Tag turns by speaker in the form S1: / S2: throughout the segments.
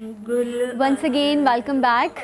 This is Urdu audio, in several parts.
S1: ونس اگین ویلکم بیک،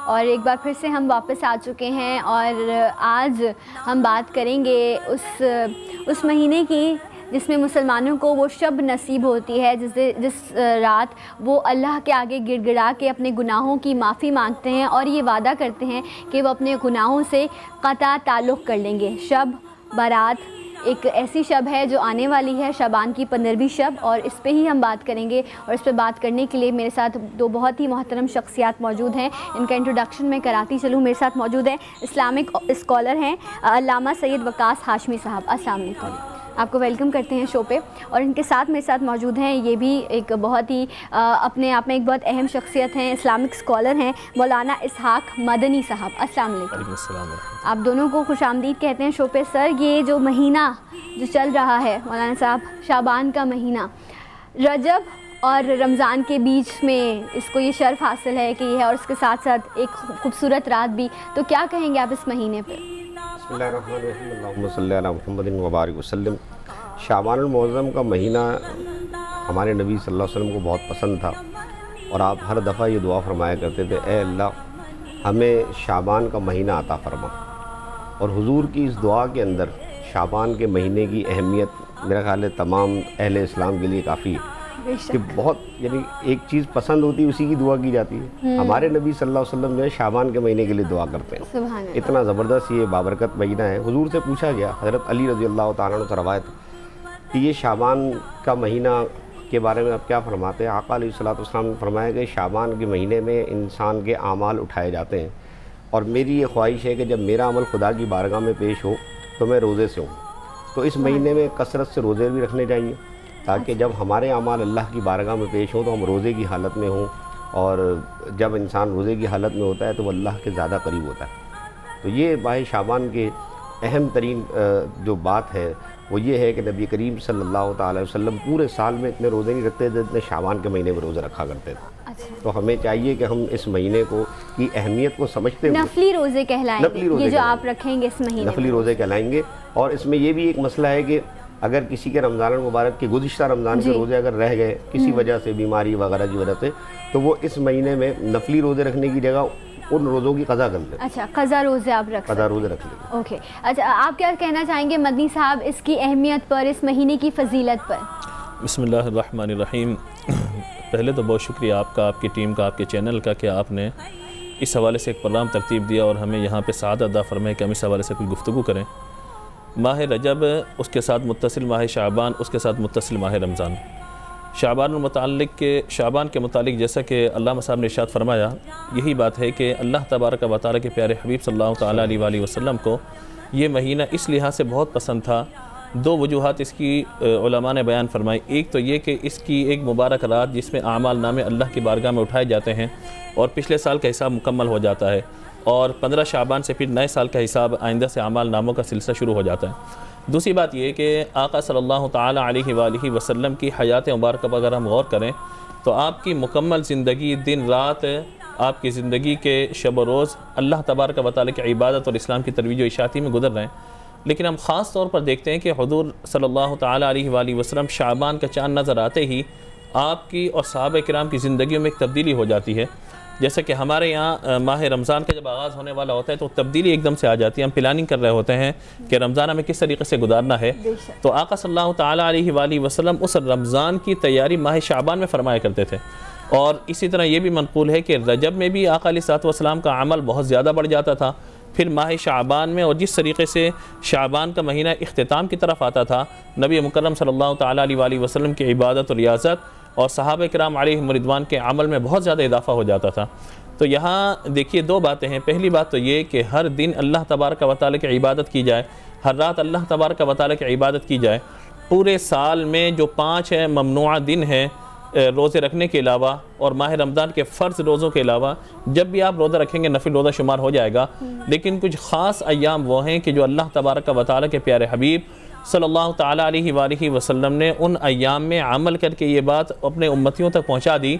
S1: اور ایک بار پھر سے ہم واپس آ چکے ہیں، اور آج ہم بات کریں گے اس مہینے کی جس میں مسلمانوں کو وہ شب نصیب ہوتی ہے جس رات وہ اللہ کے آگے گڑ گڑا کے اپنے گناہوں کی معافی مانگتے ہیں اور یہ وعدہ کرتے ہیں کہ وہ اپنے گناہوں سے قطع تعلق کر لیں گے۔ شب برات ایک ایسی شب ہے جو آنے والی ہے، شعبان کی 15ویں شب، اور اس پہ ہی ہم بات کریں گے۔ اور اس پہ بات کرنے کے لیے میرے ساتھ دو بہت ہی محترم شخصیات موجود ہیں، ان کا انٹروڈکشن میں کراتی چلوں۔ میرے ساتھ موجود ہیں اسلامک اسکالر ہیں علامہ سید وقاص ہاشمی صاحب، السلام علیکم، آپ کو ویلکم کرتے ہیں شو پہ۔ اور ان کے ساتھ میرے ساتھ موجود ہیں، یہ بھی ایک بہت ہی اپنے آپ میں ایک بہت اہم شخصیت ہیں، اسلامک اسکالر ہیں، مولانا اسحاق مدنی صاحب، السلام علیکم۔
S2: وعلیکم السلام۔
S1: آپ دونوں کو خوش آمدید کہتے ہیں شو پہ۔ سر، یہ جو مہینہ جو چل رہا ہے مولانا صاحب، شعبان کا مہینہ، رجب اور رمضان کے بیچ میں اس کو یہ شرف حاصل ہے کہ یہ ہے، اور اس کے ساتھ ساتھ ایک خوبصورت رات بھی، تو کیا کہیں گے آپ اس مہینے پہ؟
S2: بسم اللہ الرحمن الرحیم، اللہم صلی علی محمد وبارک وسلم۔ شعبان المعظم کا مہینہ ہمارے نبی صلی اللہ علیہ وسلم کو بہت پسند تھا، اور آپ ہر دفعہ یہ دعا فرمایا کرتے تھے، اے اللہ ہمیں شعبان کا مہینہ عطا فرما۔ اور حضور کی اس دعا کے اندر شعبان کے مہینے کی اہمیت میرا خیال ہے تمام اہل اسلام کے لیے کافی ہے، کہ بہت یعنی ایک چیز پسند ہوتی ہے اسی کی دعا کی جاتی ہے۔ ہمارے نبی صلی اللہ علیہ وسلم جو ہے شعبان کے مہینے کے لیے دعا کرتے ہیں،
S1: سبحان اللہ۔
S2: اتنا زبردست یہ بابرکت مہینہ ہے۔ حضور سے پوچھا گیا، حضرت علی رضی اللہ تعالیٰ عنہ سے روایت کہ یہ شعبان کا مہینہ کے بارے میں آپ کیا فرماتے ہیں؟ آقا علیہ السلام نے فرمایا کہ شعبان کے مہینے میں انسان کے اعمال اٹھائے جاتے ہیں، اور میری یہ خواہش ہے کہ جب میرا عمل خدا کی بارگاہ میں پیش ہو تو میں روزے سے ہوں، تو اس مہینے میں کثرت سے روزے بھی رکھنے چاہیے، تاکہ جب ہمارے اعمال اللہ کی بارگاہ میں پیش ہوں تو ہم روزے کی حالت میں ہوں، اور جب انسان روزے کی حالت میں ہوتا ہے تو وہ اللہ کے زیادہ قریب ہوتا ہے۔ تو یہ ماہ شعبان کے اہم ترین جو بات ہے وہ یہ ہے کہ نبی کریم صلی اللہ تعالی وسلم پورے سال میں اتنے روزے نہیں رکھتے تھے جتنے شعبان کے مہینے میں روزے رکھا کرتے تھے۔ تو ہمیں چاہیے کہ ہم اس مہینے کی اہمیت کو سمجھتے ہوئے
S1: نفلی روزے کہلائیں گے یہ جو آپ رکھیں گے اس مہینے،
S2: نفلی روزے کہلائیں گے۔ اور اس میں یہ بھی ایک مسئلہ ہے کہ اگر کسی کے رمضان المبارک کے گزشتہ رمضان کے روزے اگر رہ گئے کسی وجہ سے، بیماری وغیرہ کی وجہ سے، تو وہ اس مہینے میں نفلی روزے رکھنے کی جگہ ان روزوں کی قضا کر لیں۔
S1: اچھا، قضا روزے آپ رکھ
S2: قضا روزے رکھ لیں۔
S1: اوکے، اچھا آپ کیا کہنا چاہیں گے مدنی صاحب اس کی اہمیت پر، اس مہینے کی فضیلت پر؟
S3: بسم اللہ الرحمن الرحیم۔ پہلے تو بہت شکریہ آپ کا، آپ کی ٹیم کا، آپ کے چینل کا، کہ آپ نے اس حوالے سے ایک پروگرام ترتیب دیا اور ہمیں یہاں پہ سعادت عطا فرمائے کہ ہم اس حوالے سے کوئی گفتگو کریں۔ ماہ رجب، اس کے ساتھ متصل ماہ شعبان، اس کے ساتھ متصل ماہ رمضان۔ شعبان کے متعلق جیسا کہ علامہ صاحب نے ارشاد فرمایا، یہی بات ہے کہ اللہ تبارک و تعالیٰ کے پیارے حبیب صلی اللہ تعالیٰ علیہ وآلہ وسلم کو یہ مہینہ اس لحاظ سے بہت پسند تھا۔ دو وجوہات اس کی علماء نے بیان فرمائی۔ ایک تو یہ کہ اس کی ایک مبارک رات جس میں اعمال نامے اللہ کی بارگاہ میں اٹھائے جاتے ہیں اور پچھلے سال کا حساب مکمل ہو جاتا ہے، اور 15 شعبان سے پھر نئے سال کا حساب آئندہ سے اعمال ناموں کا سلسلہ شروع ہو جاتا ہے۔ دوسری بات یہ کہ آقا صلی اللہ تعالیٰ علیہ وآلہ وسلم کی حیات مبارکہ پر اگر ہم غور کریں تو آپ کی مکمل زندگی، دن رات، آپ کی زندگی کے شب و روز اللہ تبارک و تعالیٰ کی عبادت اور اسلام کی ترویج و اشاعتی میں گزر رہے ہیں۔ لیکن ہم خاص طور پر دیکھتے ہیں کہ حضور صلی اللہ تعالیٰ علیہ وآلہ وسلم شعبان کا چاند نظر آتے ہی آپ کی اور صحابہ کرام کی زندگیوں میں ایک تبدیلی ہو جاتی ہے۔ جیسے کہ ہمارے یہاں ماہ رمضان کا جب آغاز ہونے والا ہوتا ہے تو تبدیلی ایک دم سے آ جاتی ہے، ہم پلاننگ کر رہے ہوتے ہیں کہ رمضان ہمیں کس طریقے سے گزارنا ہے۔ تو آقا صلی اللہ تعالیٰ علیہ وآلہ وسلم اس رمضان کی تیاری ماہ شعبان میں فرمایا کرتے تھے، اور اسی طرح یہ بھی منقول ہے کہ رجب میں بھی آقا علیہ السلام کا عمل بہت زیادہ بڑھ جاتا تھا، پھر ماہ شعبان میں، اور جس طریقے سے شعبان کا مہینہ اختتام کی طرف آتا تھا، نبی مکرم صلی اللہ تعالیٰ علیہ وآلہ وسلم کی عبادت اور ریاضت اور صحابہ کرام علیہم رضوان کے عمل میں بہت زیادہ اضافہ ہو جاتا تھا۔ تو یہاں دیکھیے دو باتیں ہیں۔ پہلی بات تو یہ کہ ہر دن اللہ تبارک و تعالیٰ کی عبادت کی جائے، ہر رات اللہ تبارک و تعالیٰ کی عبادت کی جائے۔ پورے سال میں جو 5 ممنوعہ دن ہیں روزے رکھنے کے علاوہ، اور ماہ رمضان کے فرض روزوں کے علاوہ، جب بھی آپ روزہ رکھیں گے نفل روزہ شمار ہو جائے گا، لیکن کچھ خاص ایام وہ ہیں کہ جو اللہ تبارک و تعالیٰ کے پیارے حبیب صلی اللہ تعالیٰ علیہ وآلہ وسلم نے ان ایام میں عمل کر کے یہ بات اپنے امتیوں تک پہنچا دی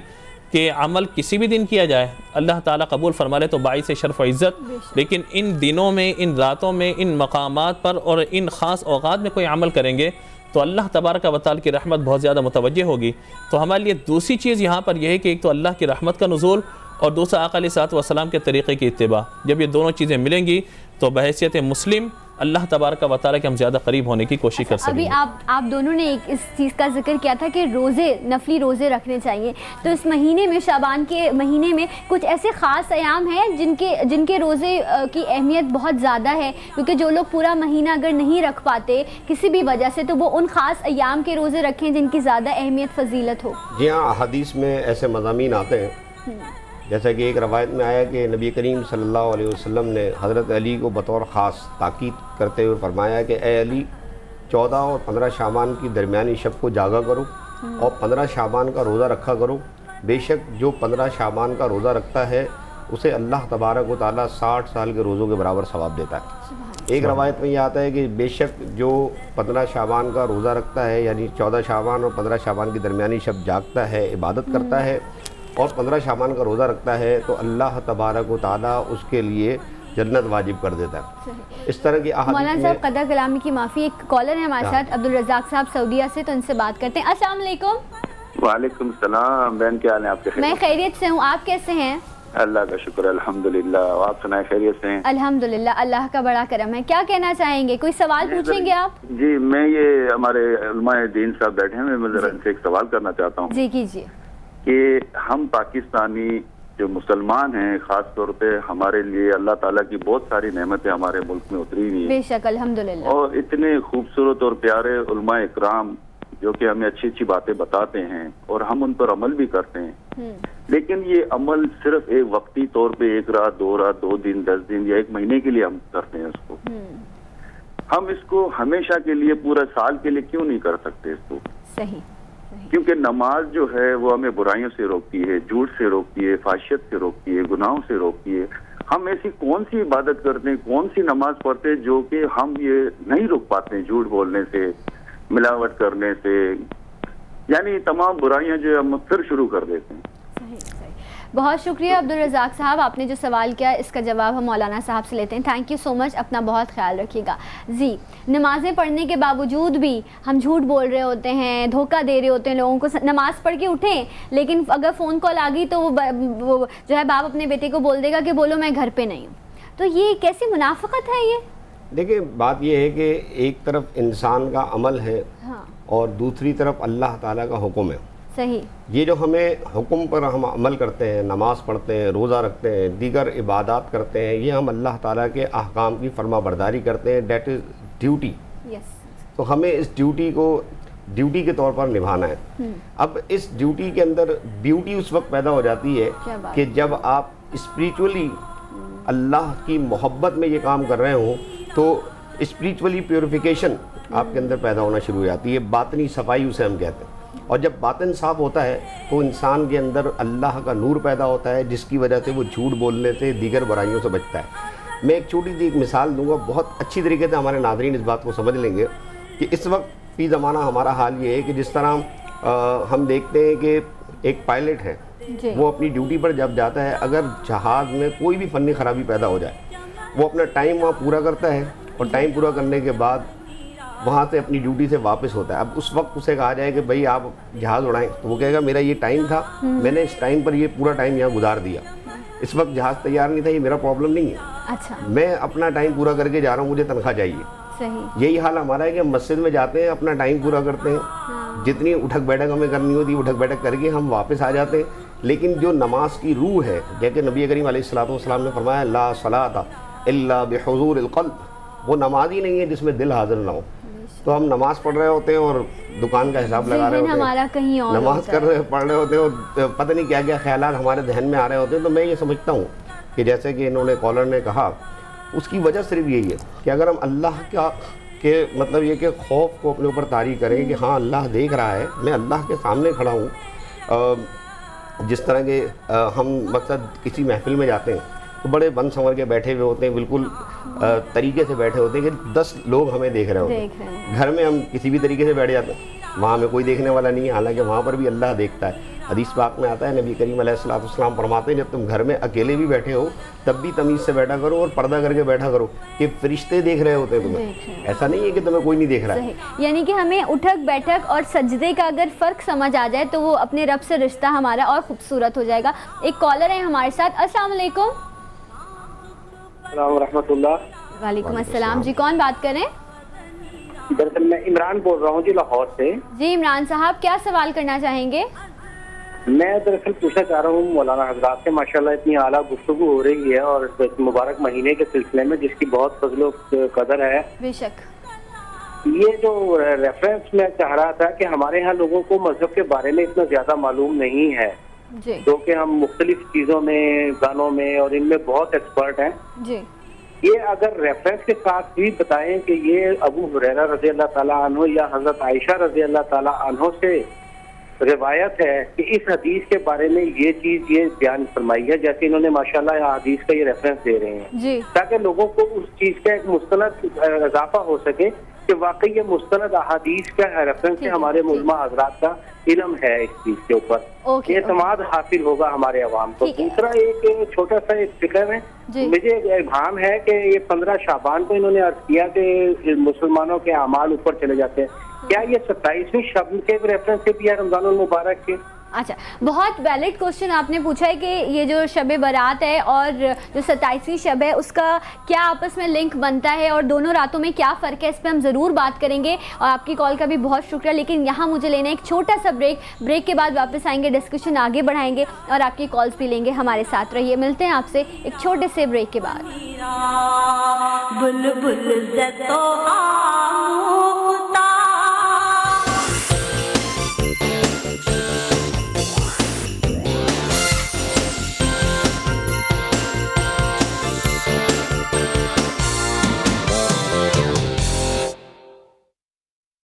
S3: کہ عمل کسی بھی دن کیا جائے اللہ تعالیٰ قبول فرما لے تو باعث شرف و عزت، لیکن ان دنوں میں، ان راتوں میں، ان مقامات پر اور ان خاص اوقات میں کوئی عمل کریں گے تو اللہ تبارک و تعالی کی رحمت بہت زیادہ متوجہ ہوگی. تو ہمارے لیے دوسری چیز یہاں پر یہ ہے کہ ایک تو اللہ کی رحمت کا نزول اور دوسرا آقا علیہ الصلوۃ والسلام کے طریقے کی اتباع. جب یہ دونوں چیزیں ملیں گی تو بحیثیت مسلم اللہ تبارک و تعالی کے ہم زیادہ قریب ہونے کی کوشش کر سکیں گے.
S1: ابھی آپ دونوں نے ایک اس چیز کا ذکر کیا تھا کہ روزے، نفلی روزے رکھنے چاہیے. تو اس مہینے میں، شعبان کے مہینے میں کچھ ایسے خاص ایام ہیں جن کے روزے کی اہمیت بہت زیادہ ہے، کیونکہ جو لوگ پورا مہینہ اگر نہیں رکھ پاتے کسی بھی وجہ سے تو وہ ان خاص ایام کے روزے رکھیں جن کی زیادہ اہمیت فضیلت ہو.
S2: جی ہاں، حدیث میں ایسے مضامین آتے ہیں، جیسا کہ ایک روایت میں آیا کہ نبی کریم صلی اللہ علیہ وسلم نے حضرت علی کو بطور خاص تاکید کرتے ہوئے فرمایا کہ اے علی، 14 اور 15 شعبان کی درمیانی شب کو جاگا کرو اور 15 شعبان کا روزہ رکھا کرو. بے شک جو 15 شعبان کا روزہ رکھتا ہے اسے اللہ تبارک و تعالیٰ 60 سال کے روزوں کے برابر ثواب دیتا ہے. ایک روایت میں یہ آتا ہے کہ بے شک جو 15 شعبان کا روزہ رکھتا ہے، یعنی 14 شعبان اور 15 شعبان کی درمیانی شب جاگتا ہے، عبادت کرتا ہے اور 15 شعبان کا روزہ رکھتا ہے تو اللہ تبارک و تعالیٰ اس کے لیے جنت واجب کر دیتا ہے. اس طرح کی احادیث
S1: مولانا
S2: میں
S1: صاحب قدر کلامی کی معافی، ایک کالر ہے ہمارے ساتھ عبدالرزاق صاحب سعودیہ سے، تو ان سے بات کرتے ہیں. السلام علیکم.
S4: وعلیکم السلام. بہن کیا حال ہے آپ کے؟
S1: میں خیریت سے ہوں، آپ کیسے ہیں؟
S4: اللہ کا شکر ہے الحمدللہ. آپ سنائیں خیریت سے ہیں؟
S1: الحمدللہ، اللہ کا بڑا کرم ہے. کیا کہنا چاہیں گے؟ کوئی سوال پوچھیں گے آپ؟
S4: جی میں یہ ہمارے علماء دین صاحب بیٹھے ہیں، میں ذرا ان سے ایک سوال کرنا چاہتا ہوں
S1: جی کیجیے.
S4: کہ ہم پاکستانی جو مسلمان ہیں، خاص طور پہ ہمارے لیے اللہ تعالیٰ کی بہت ساری نعمتیں ہمارے ملک میں اتری ہوئی ہیں،
S1: بے شک الحمدللہ،
S4: اور اتنے خوبصورت اور پیارے علماء اکرام جو کہ ہمیں اچھی اچھی باتیں بتاتے ہیں اور ہم ان پر عمل بھی کرتے ہیں. لیکن یہ عمل صرف ایک وقتی طور پہ 1 رات 2 رات 2 دن 10 دن یا 1 مہینے کے لیے ہم کرتے ہیں اس کو. ہم اس کو ہمیشہ کے لیے، پورا سال کے لیے کیوں نہیں کر سکتے اس کو؟
S1: صحیح.
S4: کیونکہ نماز جو ہے وہ ہمیں برائیوں سے روکتی ہے، جھوٹ سے روکتی ہے، فحشیت سے روکتی ہے، گناہوں سے روکتی ہے. ہم ایسی کون سی عبادت کرتے ہیں، کون سی نماز پڑھتے ہیں جو کہ ہم یہ نہیں روک پاتے ہیں جھوٹ بولنے سے، ملاوٹ کرنے سے، یعنی تمام برائیاں جو ہم پھر شروع کر دیتے ہیں.
S1: بہت شکریہ عبدالرزاق صاحب، آپ نے جو سوال کیا اس کا جواب ہم مولانا صاحب سے لیتے ہیں. تھینک یو سو مچ، اپنا بہت خیال رکھیے گا. جی، نمازیں پڑھنے کے باوجود بھی ہم جھوٹ بول رہے ہوتے ہیں، دھوکہ دے رہے ہوتے ہیں لوگوں کو. نماز پڑھ کے اٹھیں لیکن اگر فون کال آ گئی تو وہ جو ہے باپ اپنے بیٹے کو بول دے گا کہ بولو میں گھر پہ نہیں ہوں. تو یہ کیسی منافقت ہے یہ؟
S2: دیکھیں بات یہ ہے کہ ایک طرف انسان کا عمل ہے اور دوسری طرف اللہ تعالیٰ کا حکم ہے.
S1: صحیح.
S2: یہ جو ہمیں حکم پر ہم عمل کرتے ہیں، نماز پڑھتے ہیں، روزہ رکھتے ہیں، دیگر عبادات کرتے ہیں، یہ ہم اللہ تعالیٰ کے احکام کی فرما برداری کرتے ہیں. That is duty. تو ہمیں اس ڈیوٹی کو ڈیوٹی کے طور پر نبھانا ہے. اب اس ڈیوٹی کے اندر بیوٹی اس وقت پیدا ہو جاتی ہے کہ جب آپ اسپریچولی اللہ کی محبت میں یہ کام کر رہے ہوں تو اسپریچولی پیوریفیکیشن آپ کے اندر پیدا ہونا شروع ہو جاتی ہے. باطنی صفائی اسے ہم کہتے ہیں. اور جب باطن صاف ہوتا ہے تو انسان کے اندر اللہ کا نور پیدا ہوتا ہے، جس کی وجہ سے وہ جھوٹ بولنے سے، دیگر برائیوں سے بچتا ہے. میں ایک چھوٹی سی ایک مثال دوں گا، بہت اچھی طریقے سے ہمارے ناظرین اس بات کو سمجھ لیں گے کہ اس وقت فی زمانہ ہمارا حال یہ ہے کہ جس طرح ہم دیکھتے ہیں کہ ایک پائلٹ ہے، وہ اپنی ڈیوٹی پر جب جاتا ہے، اگر جہاز میں کوئی بھی فنی خرابی پیدا ہو جائے وہ اپنا ٹائم وہاں پورا کرتا ہے اور ٹائم پورا کرنے کے بعد وہاں سے اپنی ڈیوٹی سے واپس ہوتا ہے. اب اس وقت اسے کہا جائے کہ بھائی آپ جہاز اڑائیں تو وہ کہے گا میرا یہ ٹائم تھا، میں نے اس ٹائم پر یہ پورا ٹائم یہاں گزار دیا، اس وقت جہاز تیار نہیں تھا، یہ میرا پرابلم نہیں ہے.
S1: اچھا،
S2: میں اپنا ٹائم پورا کر کے جا رہا ہوں، مجھے تنخواہ چاہیے.
S1: صحیح.
S2: یہی حال ہمارا ہے کہ ہم مسجد میں جاتے ہیں، اپنا ٹائم پورا کرتے ہیں، جتنی اٹھک بیٹھک ہمیں کرنی ہوتی ہے اٹھک بیٹھک کر کے ہم واپس آ جاتے ہیں. لیکن جو نماز کی روح ہے، جیسے نبی کریم علیہ الصلوۃ والسلام نے فرمایا لا صلاۃ الا بحضور القلب، وہ نماز ہی نہیں ہے جس میں دل حاضر نہ ہو. تو ہم نماز پڑھ رہے ہوتے ہیں اور دکان کا حساب لگا رہے ہوتے ہیں، نماز پڑھ رہے ہوتے ہیں اور پتہ نہیں کیا کیا خیالات ہمارے ذہن میں آ رہے ہوتے ہیں. تو میں یہ سمجھتا ہوں کہ جیسے کہ انہوں نے کالر نے کہا، اس کی وجہ صرف یہی ہے کہ اگر ہم اللہ کا کہ مطلب یہ کہ خوف کو اپنے اوپر طاری کریں کہ ہاں اللہ دیکھ رہا ہے، میں اللہ کے سامنے کھڑا ہوں. جس طرح کہ ہم مقصد کسی محفل میں جاتے ہیں تو بڑے بن سنور کے بیٹھے ہوئے ہوتے ہیں, بالکل طریقے سے بیٹھے ہوتے ہیں کہ 10 لوگ ہمیں دیکھ رہے ہوتے ہیں. گھر میں ہم کسی بھی طریقے سے بیٹھ جاتے ہیں, وہاں ہمیں کوئی دیکھنے والا نہیں ہے, حالانکہ وہاں پر بھی اللہ دیکھتا ہے. حدیث پاک میں آتا ہے, نبی کریم علیہ الصلوۃ والسلام فرماتے ہیں جب تم گھر میں اکیلے بھی بیٹھے ہو تب بھی تمیز سے بیٹھا کرو اور پردہ کر کے بیٹھا کرو, کہ فرشتے دیکھ رہے ہوتے ہیں تمہیں, ایسا نہیں ہے کہ تمہیں کوئی نہیں دیکھ رہا ہے.
S1: یعنی کہ ہمیں اٹھک بیٹھک اور سجدے کا اگر فرق سمجھ آ جائے تو وہ اپنے رب سے رشتہ ہمارا اور خوبصورت ہو جائے گا. ایک کالر ہے ہمارے ساتھ. السلام علیکم.
S5: السلام ورحمۃ اللہ.
S1: وعلیکم السلام جی, کون بات کر رہے ہیں؟
S5: دراصل میں عمران بول رہا ہوں جی, لاہور سے.
S1: جی عمران صاحب, کیا سوال کرنا چاہیں گے؟
S5: میں دراصل پوچھنا چاہ رہا ہوں مولانا حضرات سے, ماشاءاللہ اتنی اعلیٰ گفتگو ہو رہی ہے اور مبارک مہینے کے سلسلے میں جس کی بہت فضل و قدر ہے.
S1: بے شک.
S5: یہ جو ریفرنس میں چاہ رہا تھا کہ ہمارے ہاں لوگوں کو مذہب کے بارے میں اتنا زیادہ معلوم نہیں ہے,
S1: جی
S5: کیونکہ ہم مختلف چیزوں میں, گانوں میں اور ان میں بہت ایکسپرٹ ہیں.
S1: جی
S5: یہ اگر ریفرنس کے ساتھ بھی بتائیں کہ یہ ابو ہریرہ رضی اللہ تعالیٰ عنہ یا حضرت عائشہ رضی اللہ تعالیٰ عنہ سے روایت ہے کہ اس حدیث کے بارے میں یہ چیز یہ بیان فرمائی ہے, جیسے انہوں نے ماشاءاللہ حدیث کا یہ ریفرنس دے رہے ہیں,
S1: جی,
S5: تاکہ لوگوں کو اس چیز کا ایک مستند اضافہ ہو سکے کہ واقعی یہ مستند احادیث کا ریفرنس ہے, ہمارے علماء حضرات کا علم ہے اس چیز کے اوپر, اعتماد حاصل ہوگا ہمارے عوام کو. دوسرا ایک چھوٹا سا ایک فکر ہے, مجھے ابہام ہے کہ یہ 15 شعبان کو انہوں نے عرض کیا کہ مسلمانوں کے اعمال اوپر چلے جاتے ہیں, کیا یہ 27ویں شب کے ریفرنس سے بھی ہے رمضان المبارک کے؟
S1: اچھا, بہت ویلڈ کوشچن آپ نے پوچھا ہے کہ یہ جو شب برات ہے اور جو 27ویں شب ہے اس کا کیا آپس میں لنک بنتا ہے اور دونوں راتوں میں کیا فرق ہے, اس پہ ہم ضرور بات کریں گے. اور آپ کی کال کا بھی بہت شکریہ, لیکن یہاں مجھے لینا ایک چھوٹا سا بریک کے بعد واپس آئیں گے, ڈسکشن آگے بڑھائیں گے اور آپ کی کالز بھی لیں گے. ہمارے ساتھ رہیے, ملتے ہیں آپ سے ایک چھوٹے سے بریک کے بعد.